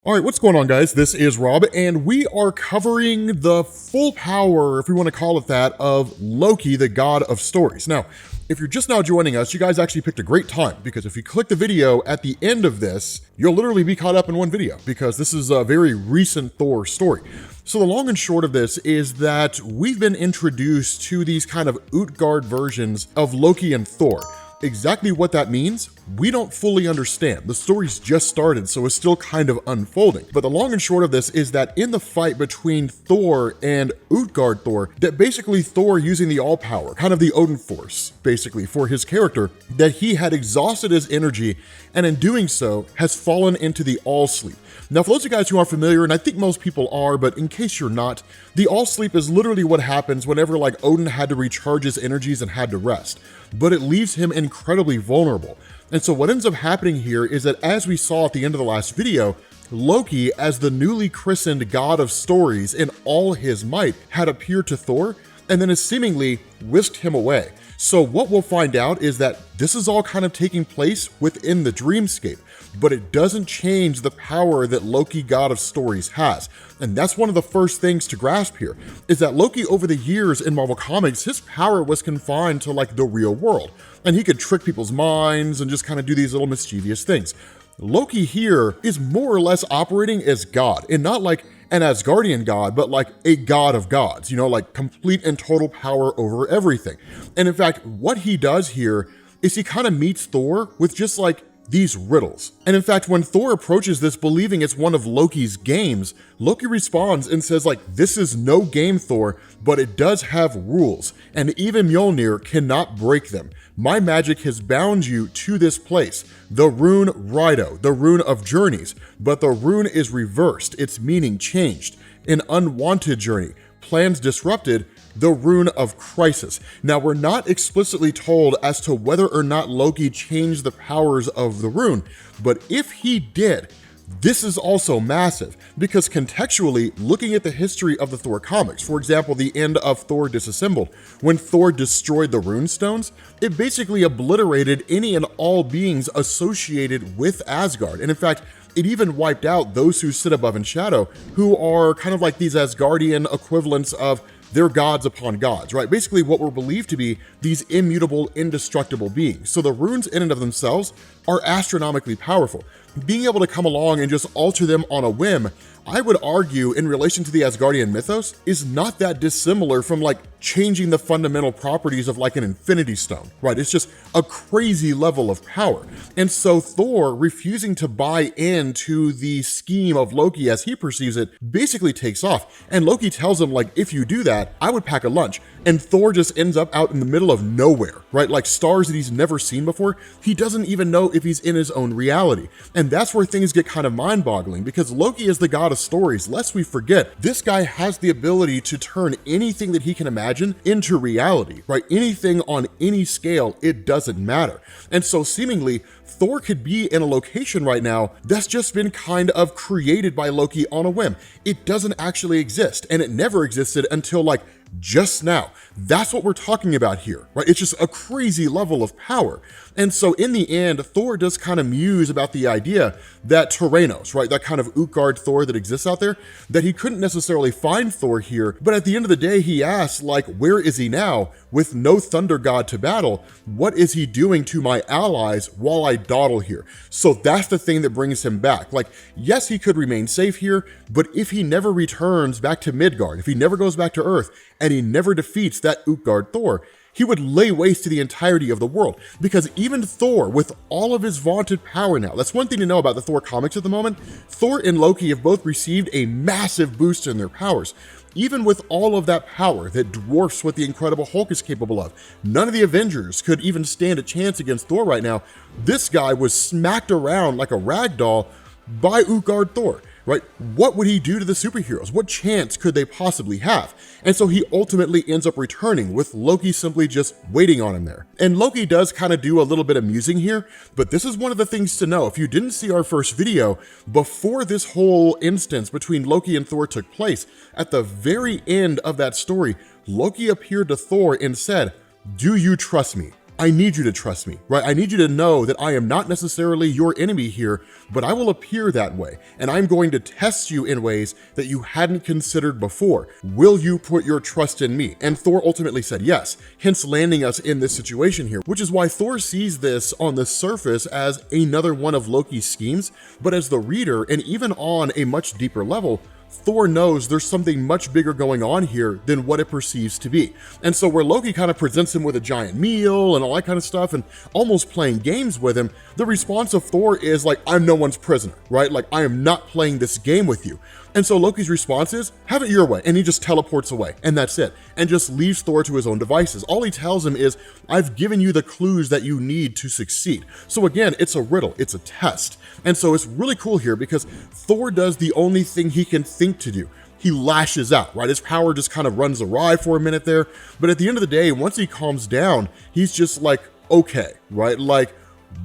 All right, what's going on, guys? This is Rob, and we are covering the full power, if we want to call it that, of Loki, the god of stories. Now, if you're just now joining us, you guys actually picked a great time, because if you click the video at the end of this, you'll literally be caught up in one video, because this is a very recent Thor story. So the long and short of this is that we've been introduced to these kind of Utgard versions of Loki and Thor. Exactly what that means, we don't fully understand. The story's just started, so it's still kind of unfolding. But the long and short of this is that in the fight between Thor and Utgard Thor, that basically Thor using the all power, kind of the Odin force, basically, for his character, that he had exhausted his energy, and in doing so, has fallen into the all sleep. Now, for those of you guys who aren't familiar, and I think most people are, but in case you're not, the all sleep is literally what happens whenever like Odin had to recharge his energies and had to rest, but it leaves him incredibly vulnerable. And so what ends up happening here is that, as we saw at the end of the last video, Loki, as the newly christened god of stories in all his might, had appeared to Thor and then has seemingly whisked him away. So what we'll find out is that this is all kind of taking place within the dreamscape, but it doesn't change the power that Loki, god of stories, has. And that's one of the first things to grasp here, is that Loki, over the years in Marvel Comics, his power was confined to like the real world, and he could trick people's minds and just kind of do these little mischievous things. Loki here is more or less operating as God, and not like an Asgardian god, but like a god of gods, you know, like complete and total power over everything. And in fact, what he does here is he kind of meets Thor with just like these riddles. And in fact, when Thor approaches this believing it's one of Loki's games, Loki responds and says like, this is no game, Thor, but it does have rules, and even Mjolnir cannot break them. My magic has bound you to this place, the rune Riddle, the rune of journeys, but the rune is reversed, its meaning changed. An unwanted journey, plans disrupted, the rune of crisis. Now, we're not explicitly told as to whether or not Loki changed the powers of the rune, but if he did, this is also massive, because contextually, looking at the history of the Thor comics, for example, the end of Thor Disassembled, when Thor destroyed the rune stones, it basically obliterated any and all beings associated with Asgard. And in fact, it even wiped out those who sit above in shadow, who are kind of like these Asgardian equivalents of they're gods upon gods, right? Basically what were believed to be these immutable, indestructible beings. So the runes in and of themselves are astronomically powerful. Being able to come along and just alter them on a whim, I would argue, in relation to the Asgardian mythos, is not that dissimilar from like changing the fundamental properties of like an infinity stone, right? It's just a crazy level of power. And so Thor, refusing to buy into the scheme of Loki as he perceives it, basically takes off. And Loki tells him like, if you do that, I would pack a lunch. And Thor just ends up out in the middle of nowhere, right? Like stars that he's never seen before. He doesn't even know if he's in his own reality. And that's where things get kind of mind-boggling, because Loki is the god of stories. Lest we forget, this guy has the ability to turn anything that he can imagine into reality, right? Anything on any scale, it doesn't matter. And so seemingly, Thor could be in a location right now that's just been kind of created by Loki on a whim. It doesn't actually exist, and it never existed until like just now. That's what we're talking about here, right? It's just a crazy level of power. And so in the end, Thor does kind of muse about the idea that Toranos, right, that kind of Utgard Thor that exists out there, that he couldn't necessarily find Thor here, but at the end of the day, he asks, like, where is he now? With no thunder god to battle, what is he doing to my allies while I dawdle here? So that's the thing that brings him back. Like, yes, he could remain safe here, but if he never returns back to Midgard, if he never goes back to Earth, and he never defeats that Utgard Thor, he would lay waste to the entirety of the world. Because even Thor, with all of his vaunted power now, that's one thing to know about the Thor comics at the moment, Thor and Loki have both received a massive boost in their powers. Even with all of that power that dwarfs what the Incredible Hulk is capable of, none of the Avengers could even stand a chance against Thor right now. This guy was smacked around like a rag doll by Utgard Thor. Right? What would he do to the superheroes? What chance could they possibly have? And so he ultimately ends up returning, with Loki simply just waiting on him there. And Loki does kind of do a little bit of musing here, but this is one of the things to know. If you didn't see our first video, before this whole instance between Loki and Thor took place, at the very end of that story, Loki appeared to Thor and said, "Do you trust me?" I need you to trust me, right? I need you to know that I am not necessarily your enemy here, but I will appear that way. And I'm going to test you in ways that you hadn't considered before. Will you put your trust in me? And Thor ultimately said yes, hence landing us in this situation here, which is why Thor sees this on the surface as another one of Loki's schemes. But as the reader, and even on a much deeper level, Thor knows there's something much bigger going on here than what it perceives to be. And so where Loki kind of presents him with a giant meal and all that kind of stuff and almost playing games with him, the response of Thor is like, I'm no one's prisoner, right? Like, I am not playing this game with you. And so Loki's response is, have it your way. And he just teleports away, and that's it. And just leaves Thor to his own devices. All he tells him is, I've given you the clues that you need to succeed. So again, it's a riddle, it's a test. And so it's really cool here because Thor does the only thing he can think to do. He lashes out, right? His power just kind of runs awry for a minute there. But at the end of the day, once he calms down, he's just like, okay, right? Like,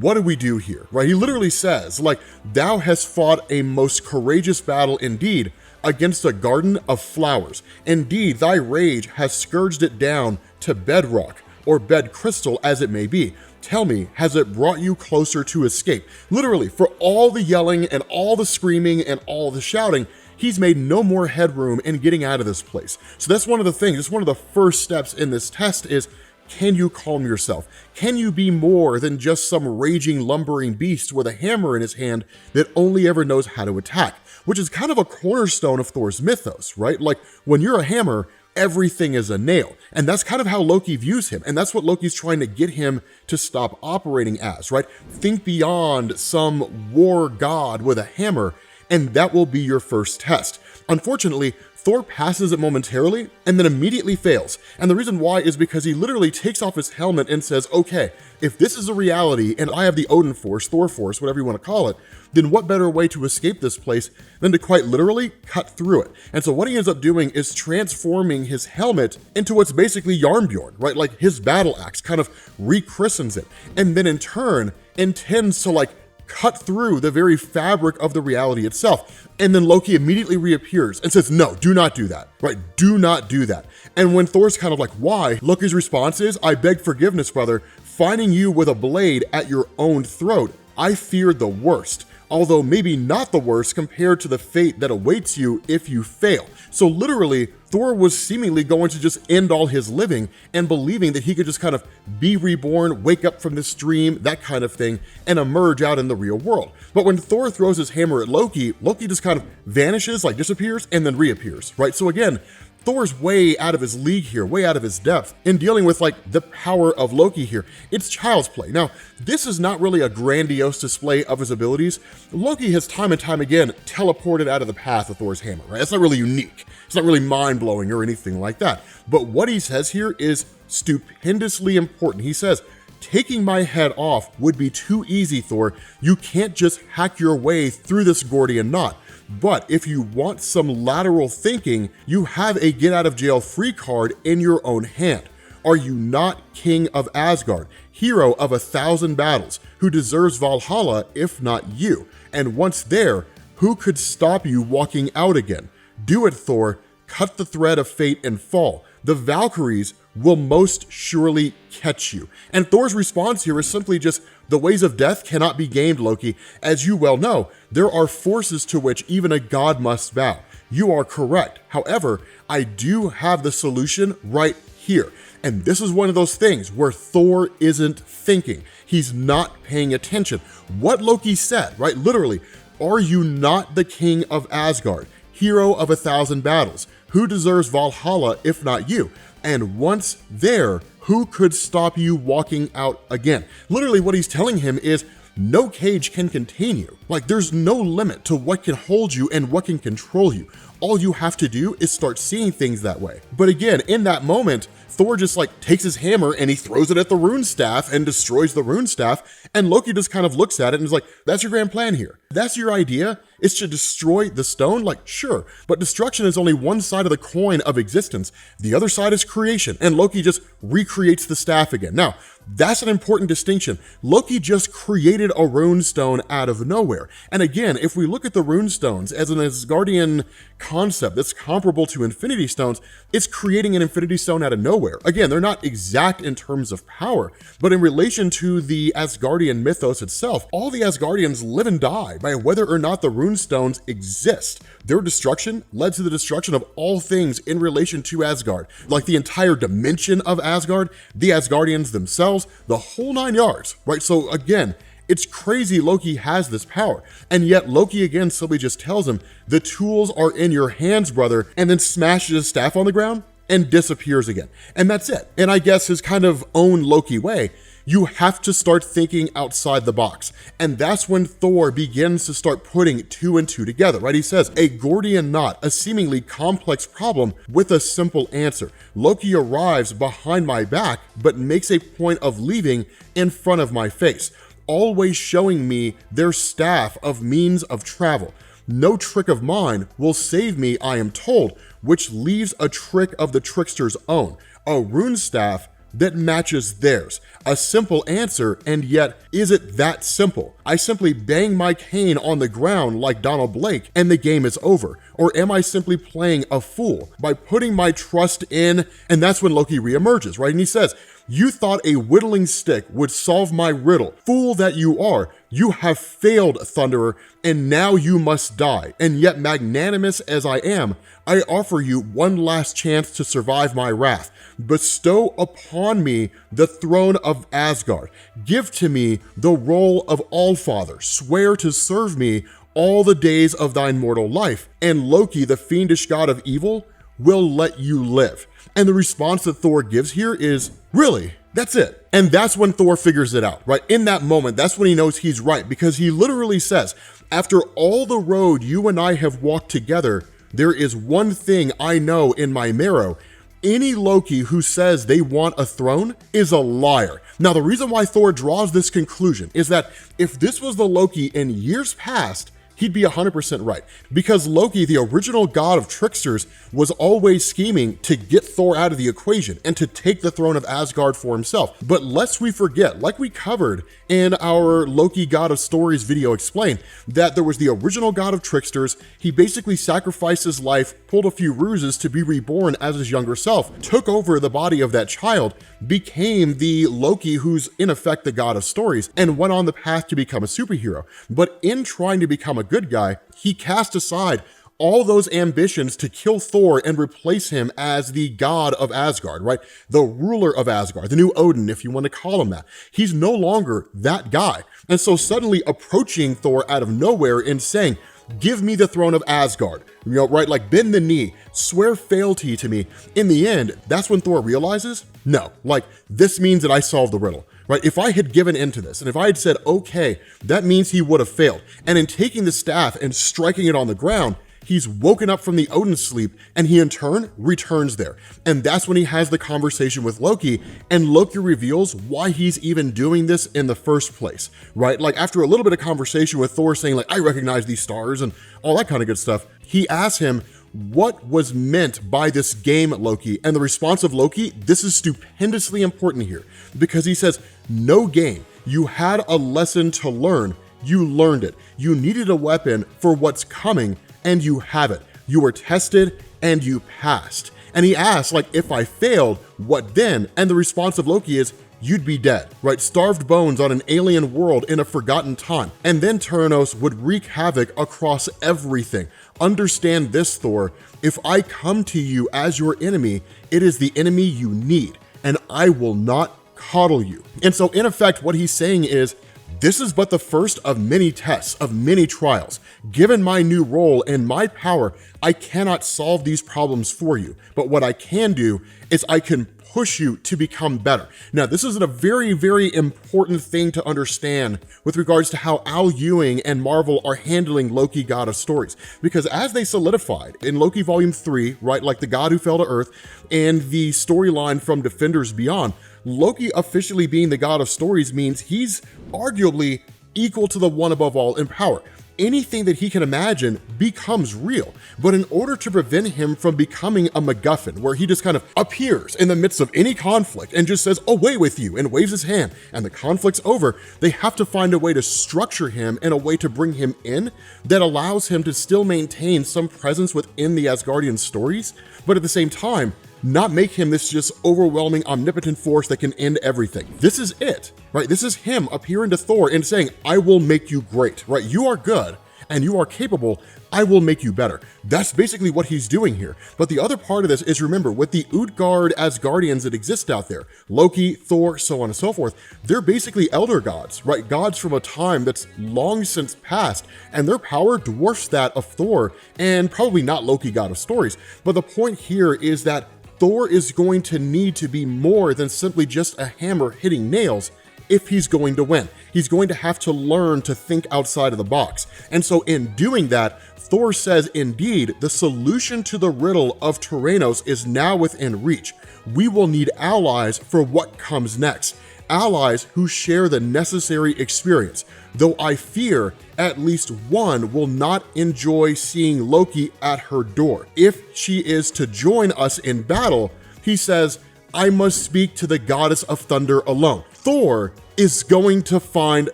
what do we do here, right? He literally says, like, thou hast fought a most courageous battle indeed against a garden of flowers. Indeed, thy rage has scourged it down to bedrock, or bed crystal as it may be. Tell me, has it brought you closer to escape? Literally, for all the yelling and all the screaming and all the shouting, he's made no more headroom in getting out of this place. So that's one of the things, it's one of the first steps in this test is, can you calm yourself? Can you be more than just some raging, lumbering beast with a hammer in his hand that only ever knows how to attack? Which is kind of a cornerstone of Thor's mythos, right? Like, when you're a hammer, everything is a nail. And that's kind of how Loki views him. And that's what Loki's trying to get him to stop operating as, right? Think beyond some war god with a hammer, and that will be your first test. Unfortunately, Thor passes it momentarily and then immediately fails. And the reason why is because he literally takes off his helmet and says, okay, if this is a reality and I have the Odin Force, Thor Force, whatever you want to call it, then what better way to escape this place than to quite literally cut through it? And so what he ends up doing is transforming his helmet into what's basically Yarnbjorn, right? Like his battle axe, kind of rechristens it. And then in turn intends to like cut through the very fabric of the reality itself. And then Loki immediately reappears and says, no, do not do that, right? Do not do that. And when Thor's kind of like, why? Loki's response is, I beg forgiveness, brother. Finding you with a blade at your own throat, I feared the worst, although maybe not the worst compared to the fate that awaits you if you fail. So literally, Thor was seemingly going to just end all his living and believing that he could just kind of be reborn, wake up from this dream, that kind of thing, and emerge out in the real world. But when Thor throws his hammer at Loki, Loki just kind of vanishes, like disappears, and then reappears, right? So again, Thor's way out of his league here, way out of his depth in dealing with like the power of Loki here. It's child's play. Now, this is not really a grandiose display of his abilities. Loki has time and time again teleported out of the path of Thor's hammer, right? It's not really unique. It's not really mind-blowing or anything like that. But what he says here is stupendously important. He says, taking my head off would be too easy, Thor. You can't just hack your way through this Gordian knot. But if you want some lateral thinking, you have a get out of jail free card in your own hand. Are you not king of Asgard, hero of 1,000 battles, who deserves Valhalla if not you? And once there, who could stop you walking out again? Do it, Thor. Cut the thread of fate and fall. The Valkyries will most surely catch you. And Thor's response here is simply just, the ways of death cannot be gamed, Loki. As you well know, there are forces to which even a god must bow. You are correct. However, I do have the solution right here. And this is one of those things where Thor isn't thinking. He's not paying attention. What Loki said, right? Literally, are you not the king of Asgard, hero of 1,000 battles? Who deserves Valhalla if not you? And once there, who could stop you walking out again? Literally what he's telling him is no cage can contain you. Like there's no limit to what can hold you and what can control you. All you have to do is start seeing things that way. But again, in that moment, Thor just like takes his hammer and he throws it at the rune staff and destroys the rune staff. And Loki just kind of looks at it and is like, that's your grand plan here. That's your idea, is to destroy the stone? Like, sure, but destruction is only one side of the coin of existence. The other side is creation, and Loki just recreates the staff again. Now, that's an important distinction. Loki just created a rune stone out of nowhere. And again, if we look at the rune stones as an Asgardian concept that's comparable to Infinity Stones, it's creating an Infinity Stone out of nowhere. Again, they're not exact in terms of power, but in relation to the Asgardian mythos itself, all the Asgardians live and die by whether or not the rune stones exist. Their destruction led to the destruction of all things in relation to Asgard, like the entire dimension of Asgard, the Asgardians themselves, the whole 9 yards, right? So again, it's crazy Loki has this power, and yet Loki again simply just tells him, the tools are in your hands, brother, and then smashes his staff on the ground and disappears again. And that's it. And I guess his kind of own Loki way, you have to start thinking outside the box. And that's when Thor begins to start putting 2 and 2 together, right? He says, a Gordian knot, a seemingly complex problem with a simple answer. Loki arrives behind my back, but makes a point of leaving in front of my face, always showing me their staff of means of travel. No trick of mine will save me, I am told, which leaves a trick of the trickster's own, a rune staff that matches theirs. A simple answer, and yet is it that simple? I simply bang my cane on the ground like Donald Blake and the game is over. Or am I simply playing a fool by putting my trust in? And that's when Loki reemerges, right? And he says, you thought a whittling stick would solve my riddle. Fool that you are, you have failed, Thunderer, and now you must die. And yet magnanimous as I am, I offer you one last chance to survive my wrath. Bestow upon me the throne of Asgard. Give to me the role of Allfather. Swear to serve me all the days of thine mortal life. And Loki, the fiendish god of evil, will let you live. And the response that Thor gives here is, really? That's it. And that's when Thor figures it out, right? In that moment, that's when he knows he's right, because he literally says, after all the road you and I have walked together, there is one thing I know in my marrow. Any Loki who says they want a throne is a liar. Now, the reason why Thor draws this conclusion is that if this was the Loki in years past, he'd be 100% right, because Loki, the original god of tricksters, was always scheming to get Thor out of the equation and to take the throne of Asgard for himself. But lest we forget, like we covered in our Loki God of Stories video explained, that there was the original god of tricksters. He basically sacrificed his life, pulled a few ruses to be reborn as his younger self, took over the body of that child, became the Loki who's in effect the god of stories, and went on the path to become a superhero. But in trying to become a good guy, he cast aside all those ambitions to kill Thor and replace him as the god of Asgard, right? The ruler of Asgard, the new Odin, if you want to call him that. He's no longer that guy. And so suddenly approaching Thor out of nowhere and saying, give me the throne of Asgard, right? Like bend the knee, swear fealty to me. In the end, that's when Thor realizes, no, like this means that I solved the riddle. Right? If I had given into this, and if I had said, okay, that means he would have failed. And in taking the staff and striking it on the ground, he's woken up from the Odin sleep, and he in turn returns there. And that's when he has the conversation with Loki, and Loki reveals why he's even doing this in the first place, right? Like after a little bit of conversation with Thor saying like, I recognize these stars and all that kind of good stuff, he asks him, what was meant by this game, Loki? And the response of Loki, this is stupendously important here, because he says, no game. You had a lesson to learn. You learned it. You needed a weapon for what's coming, and you have it. You were tested and you passed. And he asks, like, if I failed, what then? And the response of Loki is, you'd be dead, right? Starved bones on an alien world in a forgotten time. And then Toranos would wreak havoc across everything. Understand this, Thor. If I come to you as your enemy, it is the enemy you need, and I will not coddle you. And so in effect, what he's saying is, this is but the first of many tests, of many trials. Given my new role and my power, I cannot solve these problems for you. But what I can do is I can push you to become better. Now, this is a very, very important thing to understand with regards to how Al Ewing and Marvel are handling Loki, God of Stories. Because as they solidified in Loki Volume 3, right, like the God Who Fell to Earth, and the storyline from Defenders Beyond, Loki officially being the God of Stories means he's arguably equal to the one above all in power. anything that he can imagine becomes real. But in order to prevent him from becoming a MacGuffin, where he just kind of appears in the midst of any conflict and just says, away with you, and waves his hand, and the conflict's over, they have to find a way to structure him in a way to bring him in that allows him to still maintain some presence within the Asgardian stories, but at the same time, not make him this just overwhelming, omnipotent force that can end everything. This is it, right? This is him appearing to Thor and saying, I will make you great, right? You are good and you are capable. I will make you better. That's basically what he's doing here. But the other part of this is, remember, with the Utgard Asgardians that exist out there, Loki, Thor, so on and so forth, they're basically elder gods, right? Gods from a time that's long since passed, and their power dwarfs that of Thor, and probably not Loki, god of stories. But the point here is that Thor is going to need to be more than simply just a hammer hitting nails if he's going to win. He's going to have to learn to think outside of the box. And so in doing that, Thor says, indeed, the solution to the riddle of Toranos is now within reach. We will need allies for what comes next. Allies who share the necessary experience, though I fear at least one will not enjoy seeing Loki at her door. If she is to join us in battle, he says, I must speak to the goddess of thunder alone. Thor is going to find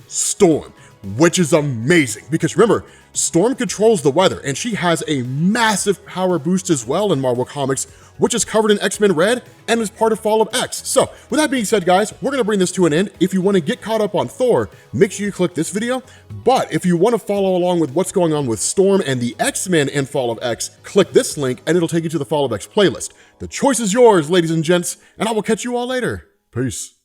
Storm, which is amazing because remember, Storm controls the weather and she has a massive power boost as well in Marvel Comics, which is covered in X-Men Red and is part of Fall of X. So with that being said, guys, we're gonna bring this to an end. If you wanna get caught up on Thor, make sure you click this video. But if you wanna follow along with what's going on with Storm and the X-Men in Fall of X, click this link and it'll take you to the Fall of X playlist. The choice is yours, ladies and gents, and I will catch you all later. Peace.